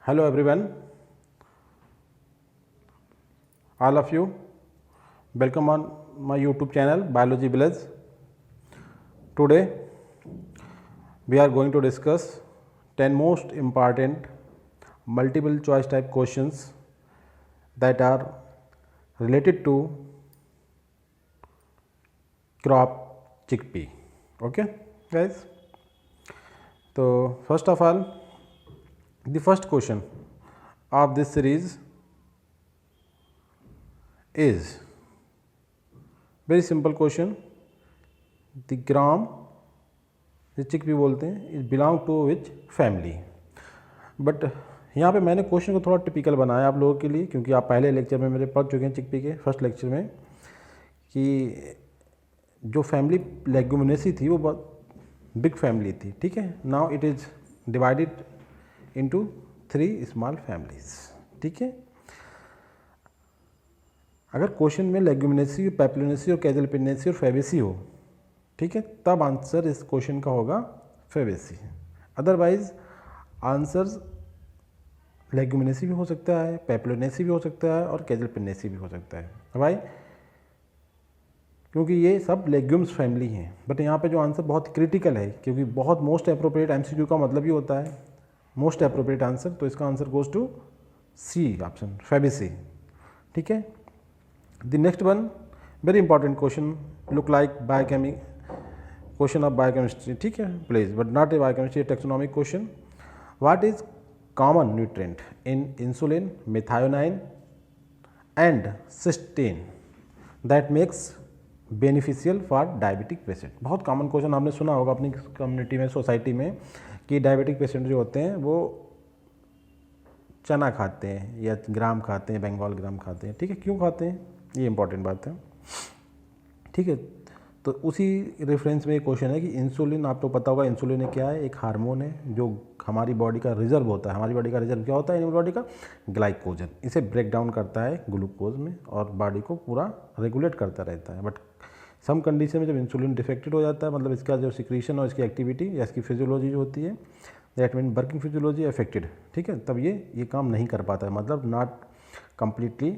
Hello everyone, all of you, welcome on my YouTube channel Biology Village. Today we are going to discuss 10 most important multiple choice type questions that are related to crop chickpea. Okay guys, so first of all, the first question of this series is very simple question. The gram जो chickpea बोलते हैं is belong to which family. But यहाँ पे मैंने question को थोड़ा typical बनाया आप लोगों के लिए, क्योंकि आप पहले लेक्चर में मेरे पढ़ चुके हैं चिकपी के फर्स्ट लेक्चर में कि जो फैमिली लेग्यूमिनेसी थी वो बहुत बिग फैमिली थी. ठीक है, now it is divided into 3 small families. ठीक है, अगर क्वेश्चन में लेग्यूमिनेसी, पैपिलोनेसी और कैजलपिनेसी और फैबेसी हो, ठीक है, तब आंसर इस क्वेश्चन का होगा फैबेसी. अदरवाइज आंसर लेग्यूमिनेसी भी हो सकता है, पैपिलोनेसी भी हो सकता है और कैजलपिनेसी भी हो सकता है. भाई क्योंकि ये सब लेग्यूम्स फैमिली हैं. बट यहाँ पे जो आंसर बहुत क्रिटिकल है, क्योंकि बहुत मोस्ट अप्रोप्रिएट एमसीक्यू का मतलब ही होता है मोस्ट अप्रोप्रिएट आंसर, तो इसका answer goes to C option, Fabaceae. ठीक है, the next one very important question, look like biochem question of biochemistry. ठीक है, please, but not a biochemistry, taxonomic question. What is common nutrient in insulin, methionine and cysteine that makes beneficial for diabetic patient. बहुत common question आपने सुना होगा अपनी community में, society में, कि डायबिटिक पेशेंट जो होते हैं वो चना खाते हैं या ग्राम खाते हैं, बंगाल ग्राम खाते हैं. ठीक है, क्यों खाते हैं, ये इंपॉर्टेंट बात है. ठीक है, तो उसी रेफरेंस में एक क्वेश्चन है कि इंसुलिन, आपको पता होगा इंसुलिन क्या है, एक हार्मोन है जो हमारी बॉडी का रिजर्व होता है. हमारी बॉडी का रिजर्व क्या होता है, बॉडी का ग्लाइकोजन. इसे ब्रेक डाउन करता है ग्लूकोज में और बॉडी को पूरा रेगुलेट करता रहता है. बट सम कंडीशन में जब इंसुलिन डिफेक्टेड हो जाता है, मतलब इसका जो सिक्रीशन और इसकी एक्टिविटी या इसकी फिजियोलॉजी जो होती है, that mean working physiology affected. ठीक है, तब ये काम नहीं कर पाता है, मतलब not completely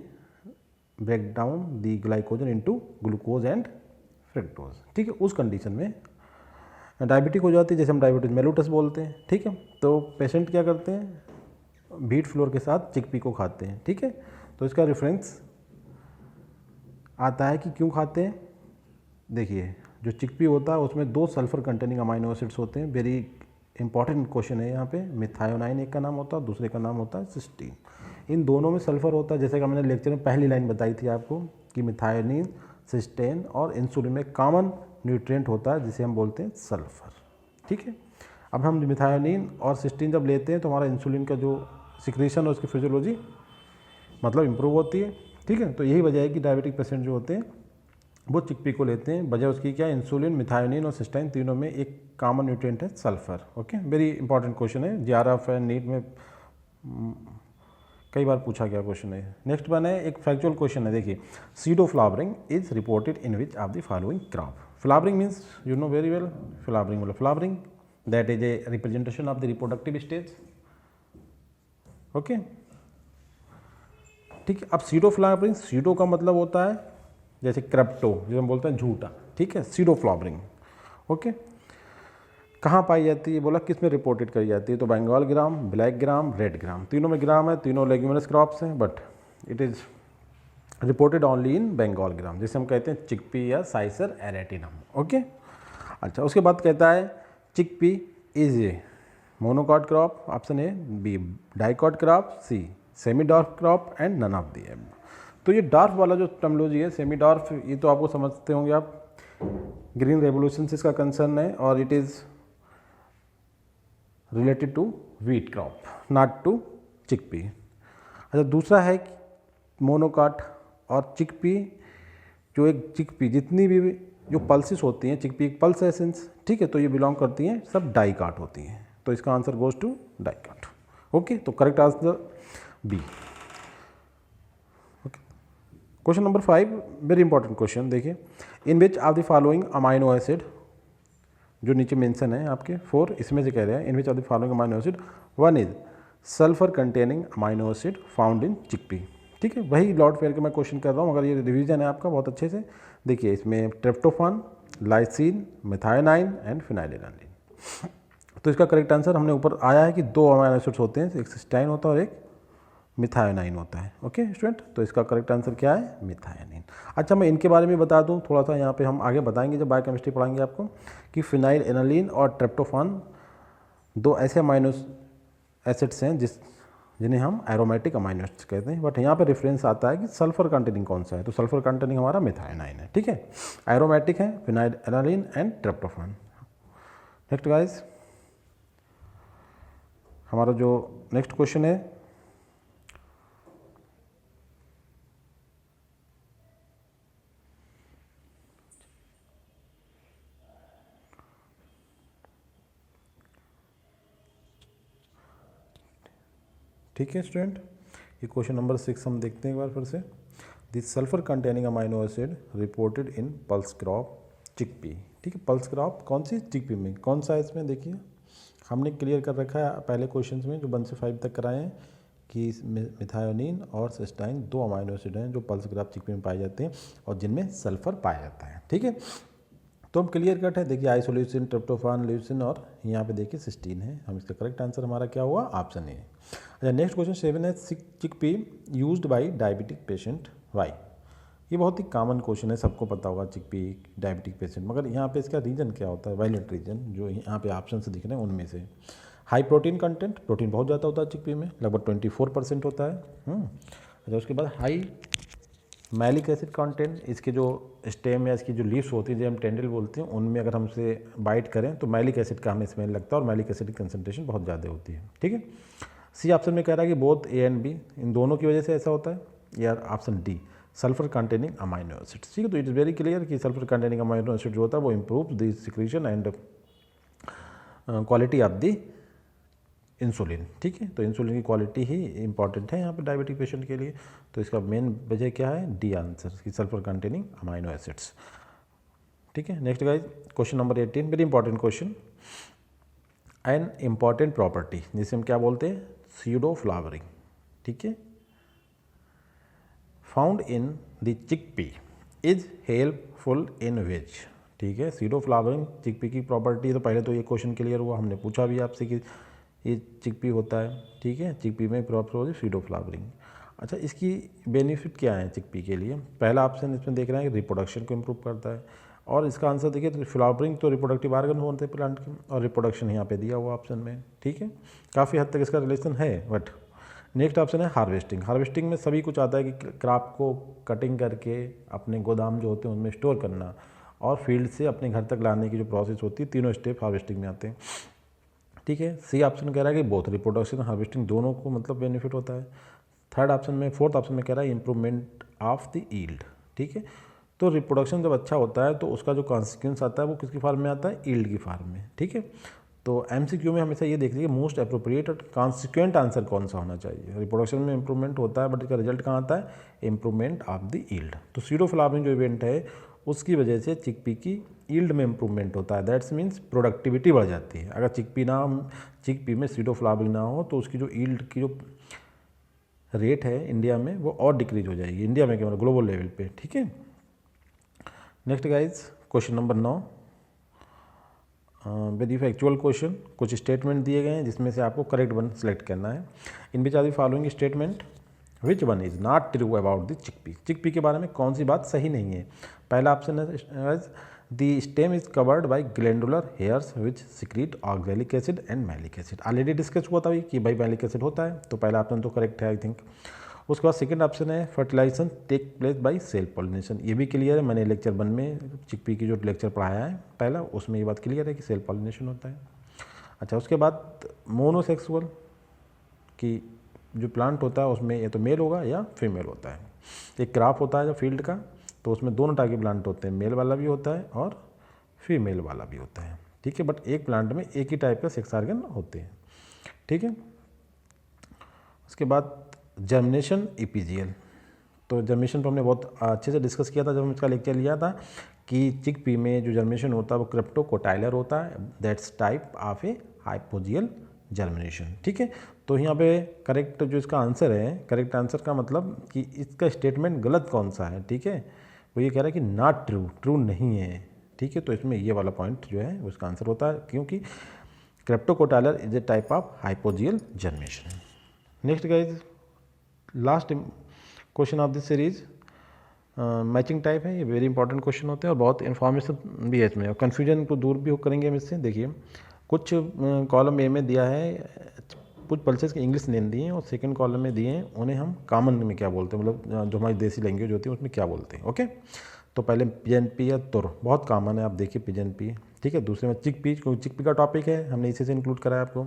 break down the glycogen into glucose and fructose. ठीक है, उस कंडीशन में डायबिटिक हो जाती है, जैसे हम डायबिटीज मेलिटस बोलते हैं. ठीक है, तो पेशेंट क्या करते हैं, व्हीट फ्लोर के साथ चिकपी को खाते हैं. ठीक है, तो इसका रेफरेंस आता है कि क्यों खाते हैं. देखिए, जो चिकपी होता है उसमें 2 सल्फर कंटेनिंग अमाइनो एसिड्स होते हैं. वेरी इंपॉर्टेंट क्वेश्चन है यहाँ पे. मिथायोनाइन एक का नाम होता है, दूसरे का नाम होता है सिस्टीन. इन दोनों में सल्फर होता है, जैसे कि मैंने लेक्चर में पहली लाइन बताई थी आपको कि मिथायोनिन, सिस्टेन और इंसुलिन में कॉमन न्यूट्रिएंट होता है जिसे हम बोलते हैं सल्फर. ठीक है, अब हम मिथायोनिन और सिस्टीन जब लेते हैं तो हमारा इंसुलिन का जो सिक्रीशन और उसकी फिजियोलॉजी मतलब इम्प्रूव होती है. ठीक है, तो यही वजह है कि डायबिटिक पेशेंट जो होते हैं वो चिकपी को लेते हैं. वजह उसकी क्या, इंसुलिन, मिथायोनिन और सिस्टाइन तीनों में एक कॉमन न्यूट्रिएंट है sulphur. Okay, very important question है, जेआरएफ एंड नीट में कई बार पूछा गया क्वेश्चन है. नेक्स्ट वन है एक फैक्चुअल क्वेश्चन है. देखिए, pseudo flowering is reported in which of the following crop. Flowering means you know very well, flowering मतलब flowering that is a representation of the reproductive stage. Okay, ठीक है. अब SIDO flowering, SIDO का मतलब होता है जैसे क्रप्टो, जो हम बोलते हैं झूठा. ठीक है, सीडो फ्लावरिंग. ओके, कहाँ पाई जाती है, बोला किस में रिपोर्टेड करी जाती है, तो Bengal gram, black gram, red gram, तीनों में ग्राम है, तीनों लेग्यूमिनस क्रॉप्स हैं. But it is reported only in Bengal gram, जिसे हम कहते हैं चिकपी या साइसर एरेटिनम. ओके, अच्छा, उसके बाद कहता है chickpea is a monocot crop, option A. B dicot crop, C semi dwarf crop and none of the above. तो ये डॉर्फ वाला जो टर्मोलॉजी है, सेमी डॉर्फ, ये तो आपको समझते होंगे आप, ग्रीन रेवोल्यूशन से इसका कंसर्न है और it is related to wheat crop, not to chickpea. अच्छा, दूसरा है मोनोकॉट और चिकपी. जो एक चिकपी जितनी भी जो पल्सेस होती हैं, चिकपी एक पल्स है सिंस. ठीक है, तो ये बिलोंग करती हैं, सब डाइकॉट होती हैं, तो इसका answer goes to dicot. Okay, तो correct answer B. Question number 5, very important question. देखिए, in which of the following amino acid, जो नीचे मेंशन है आपके 4, इसमें से कह रहे हैं in which of the following amino acid, one is sulphur containing amino acid found in chickpea. ठीक है, वही लॉर्ड फेयर के मैं क्वेश्चन कर रहा हूँ, अगर ये रिवीजन है आपका बहुत अच्छे से। देखिए इसमें ट्रिप्टोफान, लाइसिन, मेथायोनाइन एंड फिनाइलएलानाइन। तो इसका करेक्ट आंसर हमने ऊपर आया है कि 2 अमाइनो एसिड्स होते हैं, एक सिस्टाइन होता है और एक मिथायोनाइन होता है। ओके स्टूडेंट, तो इसका करेक्ट आंसर क्या है? मिथायोनाइन। अच्छा, मैं इनके बारे में बता दूं थोड़ा सा, यहाँ पे हम आगे बताएंगे जब बायोकेमिस्ट्री पढ़ाएंगे आपको, कि फिनाइलएलानाइन और ट्रिप्टोफान 2 ऐसे अमाइनो एसिड्स हैं जिन्हें हम एरोमेटिक अमाइनो एसिड्स कहते हैं। बट यहाँ पे रेफरेंस आता है कि सल्फर कंटेनिंग कौन सा है, तो सल्फर कंटेनिंग हमारा मिथायोनाइन है। ठीक है, एरोमेटिक है फिनाइलएलानाइन एंड ट्रिप्टोफान। नेक्स्ट गाइस, हमारा जो नेक्स्ट क्वेश्चन है, ठीक है स्टूडेंट, ये क्वेश्चन नंबर 6 हम देखते हैं एक बार फिर से। This sulphur containing amino acid reported in pulse crop chickpea. ठीक है, पल्स क्रॉप कौन सी? चिकपी में। कौन सा है इसमें? देखिए हमने क्लियर कर रखा है पहले क्वेश्चंस में जो 1 से 5 तक कराए हैं कि मिथायोनिन और सिस्टाइन 2 अमाइनो एसिड हैं जो पल्स क्रॉप चिकपी में पाए जाते हैं और जिनमें सल्फर पाया जाता है। ठीक है, तो हम क्लियर कट है। देखिए आइसोल्यूसिन, ट्रिप्टोफान, ल्यूसिन और यहाँ पे देखिए सिस्टीन है। हम इसका करेक्ट आंसर हमारा क्या हुआ? Option A. अच्छा, नेक्स्ट क्वेश्चन 7 है, chickpea used by diabetic patient why. ये बहुत ही कॉमन क्वेश्चन है, सबको पता होगा चिकपी डायबिटिक पेशेंट, मगर यहाँ पे इसका रीजन क्या होता है? वायलेंट रीजन जो यहाँ पे ऑप्शन से दिख रहे हैं उनमें से। हाई प्रोटीन कंटेंट, प्रोटीन बहुत ज़्यादा होता है चिकपी में, लगभग 24% होता है। अच्छा, उसके बाद हाई मैलिक एसिड कंटेंट, इसके जो स्टेम या इसकी जो लीव्स होती है जो हम टेंडल बोलते हैं, उनमें अगर हमसे बाइट करें तो मैलिक एसिड का हमें स्मेल लगता है और मैलिक एसिड की कंसनट्रेशन बहुत ज़्यादा होती है। ठीक है, सी ऑप्शन में कह रहा है कि बोथ ए एंड बी, इन दोनों की वजह से ऐसा होता है, या option D sulphur containing amino acid. ठीक है, तो इट इज़ वेरी क्लियर कि सल्फर कंटेनिंग अमाइनो एसिड जो होता है वो improve the secretion and quality of the insulin. ठीक है, तो इंसुलिन की क्वालिटी ही इंपॉर्टेंट है यहाँ पे डायबिटिक पेशेंट के लिए। तो इसका मेन वजह क्या है? डी आंसर, कि सल्फर कंटेनिंग अमाइनो एसिड्स। ठीक है, next guys, question number 18, very important question. An important property जिसे हम क्या बोलते हैं? Pseudo flowering. ठीक है, found in the chickpea is helpful in ways. ठीक है, स्यूडो फ्लावरिंग चिकपी की प्रॉपर्टी, तो पहले तो ये क्वेश्चन क्लियर हुआ, हमने पूछा भी आपसे कि ये चिकपी होता है। ठीक है, चिकपी में प्रॉपर होती है स्यूडो फ्लावरिंग। अच्छा, इसकी बेनिफिट क्या है चिकपी के लिए? पहला ऑप्शन इसमें देख रहे हैं कि रिप्रोडक्शन को इम्प्रूव करता है, और इसका आंसर देखिए, तो फ्लावरिंग तो रिप्रोडक्टिव आर्गन होते हैं प्लांट के, और रिप्रोडक्शन यहाँ पे दिया हुआ ऑप्शन में। ठीक है, काफ़ी हद तक इसका रिलेशन है। बट नेक्स्ट ऑप्शन है हार्वेस्टिंग। हार्वेस्टिंग में सभी कुछ आता है कि क्रॉप को कटिंग करके अपने गोदाम जो होते हैं उनमें स्टोर करना और फील्ड से अपने घर तक लाने की जो प्रोसेस होती है, तीनों स्टेप हार्वेस्टिंग में आते हैं। ठीक है, सी ऑप्शन कह रहा है कि बोथ रिप्रोडक्शन हार्वेस्टिंग दोनों को मतलब बेनिफिट होता है। थर्ड ऑप्शन में, फोर्थ ऑप्शन में कह रहा है इंप्रूवमेंट ऑफ द ईल्ड। ठीक है, तो रिप्रोडक्शन जब अच्छा होता है तो उसका जो कॉन्सिक्वेंस आता है वो किसकी फॉर्म में आता है? ईल्ड की फॉर्म में। ठीक है, तो एमसीक्यू में हमेशा ये देख लीजिए मोस्ट अप्रोप्रिएट और कॉन्सिक्वेंट आंसर कौन सा होना चाहिए। रिप्रोडक्शन में इंप्रूवमेंट होता है बट इसका रिजल्ट कहाँ आता है? Improvement of the yield. तो स्यूडो फ्लावरिंग जो इवेंट है उसकी वजह से चिकपी की ईल्ड में इंप्रूवमेंट होता है, दैट्स मीन्स प्रोडक्टिविटी बढ़ जाती है। अगर चिकपी में स्यूडो फ्लावरिंग ना हो तो उसकी जो ईल्ड की जो रेट है इंडिया में वो और डिक्रीज हो जाएगी, इंडिया में क्या मतलब ग्लोबल लेवल पे। ठीक है, next guys, question number 9, very factual question. कुछ स्टेटमेंट दिए गए हैं जिसमें से आपको करेक्ट वन सेलेक्ट करना है। In which are the following statement which one is not true about the chickpea. Chickpea के बारे में कौन सी बात सही नहीं है? पहला ऑप्शन है the stem is covered by glandular hairs which secrete oxalic acid and malic acid. Already discuss हुआ था कि भाई मैलिक एसिड होता है, तो पहला ऑप्शन तो करेक्ट है आई थिंक। उसके बाद सेकंड ऑप्शन है fertilisation take place by self pollination. ये भी क्लियर है, मैंने लेक्चर 1 में चिकपी की जो लेक्चर पढ़ाया है पहला, उसमें ये बात क्लियर है कि सेल्फ पॉलिनेशन होता है। अच्छा, उसके बाद मोनोसेक्सुअल, कि जो प्लांट होता है उसमें या तो मेल होगा या फीमेल होता है। एक क्रॉप होता है जो फील्ड का, तो उसमें दोनों टाइप के प्लांट होते हैं, मेल वाला भी होता है और फीमेल वाला भी होता है। ठीक है, बट एक प्लांट में एक ही टाइप का सेक्स ऑर्गन होते हैं। ठीक है, उसके बाद जर्मिनेशन इपीजियल, तो जर्मिनेशन पर हमने बहुत अच्छे से डिस्कस किया था जब हम इसका लेक्चर लिया था कि चिकपी में जो जर्मिनेशन होता है वो क्रिप्टोकोटाइलर होता है, that's type of a hypogeal germination. ठीक है, तो यहाँ पे करेक्ट जो इसका आंसर है, करेक्ट आंसर का मतलब कि इसका स्टेटमेंट गलत कौन सा है, ठीक है, वो ये कह रहा है कि नॉट ट्रू, ट्रू नहीं है, ठीक है। तो इसमें ये वाला पॉइंट जो है उसका आंसर होता है, क्योंकि cryptocotylar is a type of hypogeal germination. Next guys, last question of this series matching type है। ये वेरी इंपॉर्टेंट क्वेश्चन होते हैं और बहुत इन्फॉर्मेशन भी है इसमें, और कन्फ्यूजन को दूर भी करेंगे हम इससे। देखिए, कुछ कॉलम ए में दिया है, कुछ पल्सेस के इंग्लिश नेम दिए हैं, और सेकंड कॉलम में दिए हैं उन्हें हम कॉमन में क्या बोलते हैं, मतलब जो हमारी देसी लैंग्वेज होती है उसमें क्या बोलते हैं। ओके, तो पहले पिजन-पी या तुर बहुत कॉमन है, आप देखिए पिजन-पी, ठीक है। दूसरे में चिक-पी, क्योंकि चिक-पी का टॉपिक है, हमने इसी से इंक्लूड करा है आपको।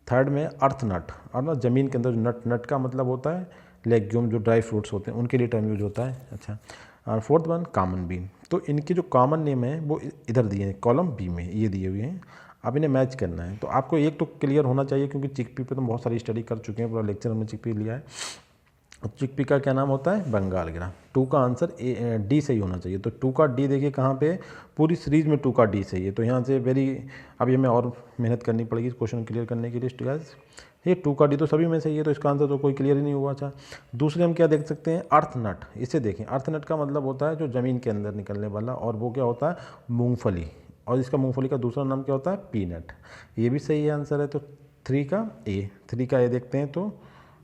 थर्ड में अर्थनट, और ना ज़मीन के अंदर जो नट, नट का मतलब होता है लेग्यूम, जो ड्राई फ्रूट्स होते हैं उनके लिए टर्म यूज होता है। अच्छा, और फोर्थ वन कॉमन बीन। तो इनके जो कॉमन नेम है वो इधर दिए हैं, कॉलम बी में ये दिए हुए हैं, अब इन्हें मैच करना है। तो आपको एक तो क्लियर होना चाहिए, क्योंकि चिकपी पे तो बहुत सारी स्टडी कर चुके हैं, पूरा लेक्चर हमने चिकपी लिया है। चिकपी का क्या नाम होता है, बंगाल ग्राम। 2 का आंसर डी सही होना चाहिए। तो 2 का डी देखिए कहाँ पे, पूरी सीरीज में 2 का डी सही है। तो यहाँ से वेरी, अब ये हमें और मेहनत करनी पड़ेगी इस क्वेश्चन क्लियर करने के लिए गाइस। ये 2 का डी तो सभी में सही है, तो इसका आंसर तो कोई क्लियर ही नहीं हुआ। अच्छा, दूसरे हम क्या देख सकते हैं, अर्थनट। इसे देखें, अर्थनट का मतलब होता है जो ज़मीन के अंदर निकलने वाला, और वो क्या होता है, मूँगफली। और इसका मूँगफली का दूसरा नाम क्या होता है, पीनट। ये भी सही आंसर है। तो 3 का ए देखते हैं, तो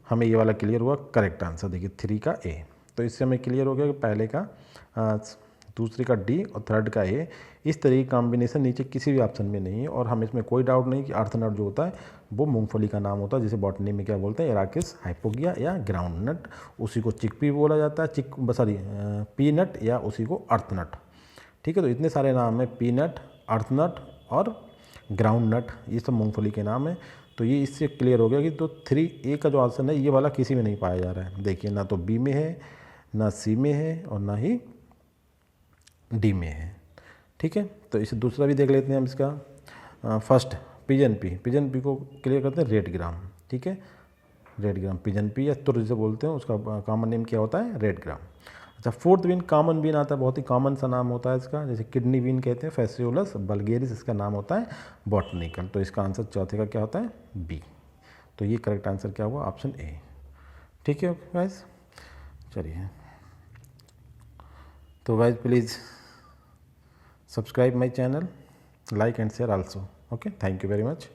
हमें ये वाला क्लियर हुआ करेक्ट आंसर। देखिए 3 का ए, तो इससे हमें क्लियर हो गया कि पहले का दूसरे का डी और थर्ड का ए, इस तरह की कॉम्बिनेशन नीचे किसी भी ऑप्शन में नहीं है। और हमें इसमें कोई डाउट नहीं कि अर्थनट जो होता है वो मूंगफली का नाम होता है, जिसे बॉटनी में क्या बोलते हैं, इराकिस हाइपोगिया या ग्राउंड नट। उसी को चिकपी बोला जाता है, सॉरी पीनट, या उसी को अर्थनट, ठीक है। तो इतने सारे नाम है, पीनट, अर्थनट और ग्राउंड नट, ये सब मूंगफली के नाम है। तो ये इससे क्लियर हो गया कि तो 3A का जो ऑप्शन है ये वाला किसी में नहीं पाया जा रहा है। देखिए, ना तो बी में है, ना सी में है, और ना ही डी में है, ठीक है। तो इसे दूसरा भी देख लेते हैं हम इसका। फर्स्ट पिजन पी को क्लियर करते हैं, रेड ग्राम, ठीक है। रेड ग्राम, पिजन पी या तुर जिसे बोलते हैं, उसका कॉमन नेम क्या होता है, रेड ग्राम। अच्छा, फोर्थ बीन, कॉमन बीन आता है, बहुत ही कॉमन सा नाम होता है इसका, जैसे किडनी बीन कहते हैं, फैसियोलस बल्गेरिस इसका नाम होता है बॉटनिकल। तो इसका आंसर चौथे का क्या होता है, बी। तो ये करेक्ट आंसर क्या हुआ, ऑप्शन ए, ठीक है गाइस। चलिए, तो guys please subscribe my channel, like and share also. Okay, thank you very much.